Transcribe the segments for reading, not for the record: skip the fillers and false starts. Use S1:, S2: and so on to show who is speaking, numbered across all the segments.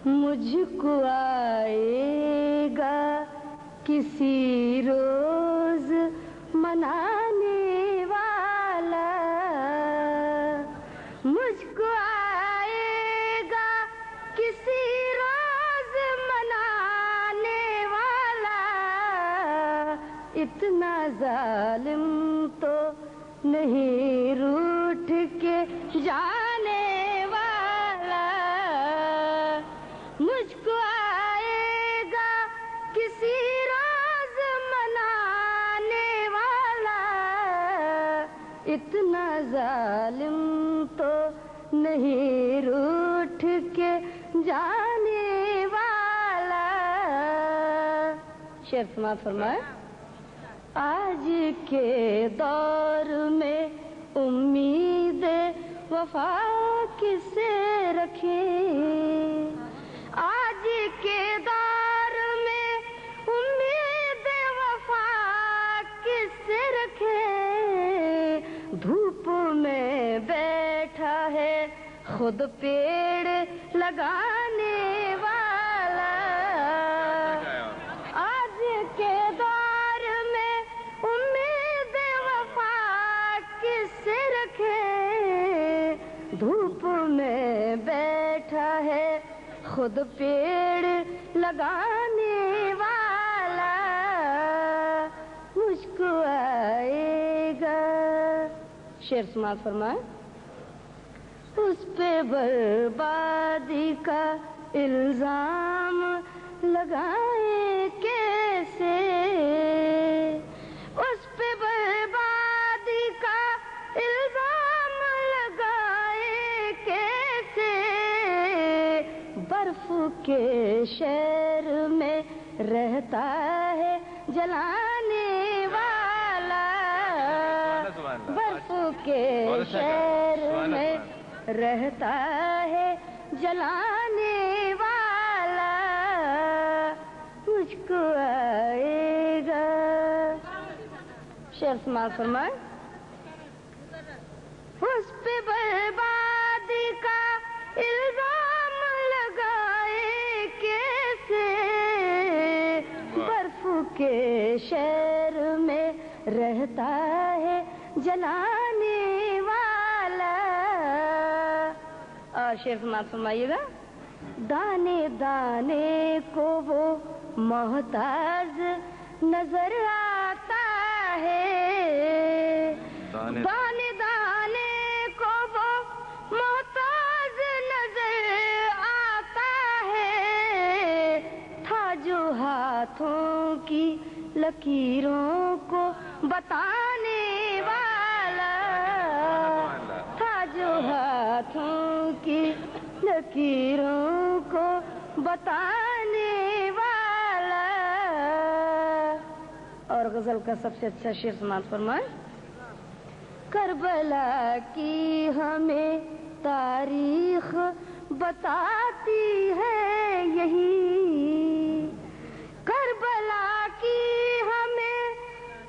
S1: مجھ کو آئے گا کسی روز منانے والا، مجھ کو آئے گا کسی روز منانے والا، اتنا ظالم تو نہیں روٹھ کے جانے والا، مجھ کو آئے گا کسی روز منانے والا، اتنا ظالم تو نہیں روٹھ کے جانے والا۔ شعر سماعت فرمائے۔ آج کے دور میں امید وفا کس سے رکھیں، آج کے دور میں امید وفا کس سے رکھیں، دھوپ میں بیٹھا ہے خود پیڑ لگانے والا، آج کے دور میں امید وفا کس سے رکھیں، دھوپ میں بیٹھا ہے خود پیڑ لگانے والا، مجھ کو آئے گا۔ شعر سماعت فرمائے۔ اس پہ بربادی کا الزام لگائے کیسے، اس پہ بربادی کا الزام لگائے کیسے، برف کے شہر میں رہتا ہے جلانے والا، برف کے شہر میں رہتا ہے جلانے والا، مجھ کو آئے گا۔ شعر سماعت فرمائے۔ اس پہ بربادی کا الزام لگائے کیسے، برف کے شہر میں رہتا ہے جلانے والا۔ اور شعر سماعت فرمائیے گا۔ دانے دانے کو وہ محتاج نظر آتا ہے، دانے دانے کو وہ محتاج نظر آتا ہے، تھا جو ہاتھوں کی لکیروں کو بتانے والا، تھا جو ہاتھوں کی لکیروں کو بتانے والا۔ اور غزل کا سب سے اچھا شعر سماعت فرمائے۔ کربلا کی ہمیں تاریخ بتاتی ہے یہی، کربلا کی ہمیں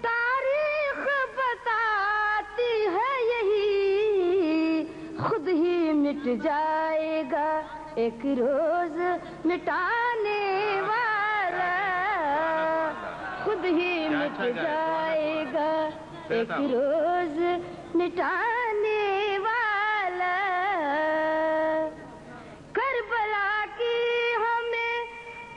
S1: تاریخ بتاتی ہے یہی، خود ہی مٹ جائے گا ایک روز مٹانے والا، خود ہی مٹ جائے گا ایک روز مٹانے والا، کربلا کی ہمیں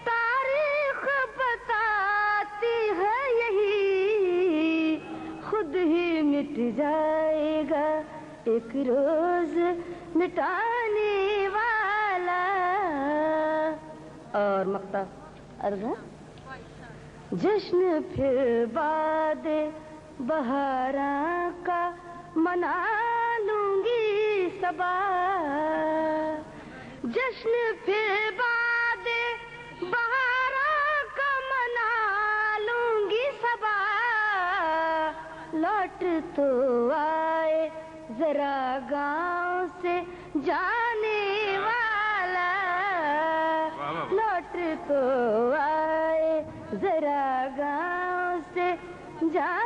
S1: تاریخ بتاتی ہے یہی، خود ہی مٹ جائے گا ایک روز مٹانے والا۔ اور مقطع عرض ہے۔ جشن پھر بعد بہاراں کا منا لوں گی صبا، جشن پھر بعد بہاراں کا منا لوں گی صبا، لوٹ تو آئے ذرا گاؤں سے جانے والا، لوٹ تو آئے ذرا گاؤں سے جانے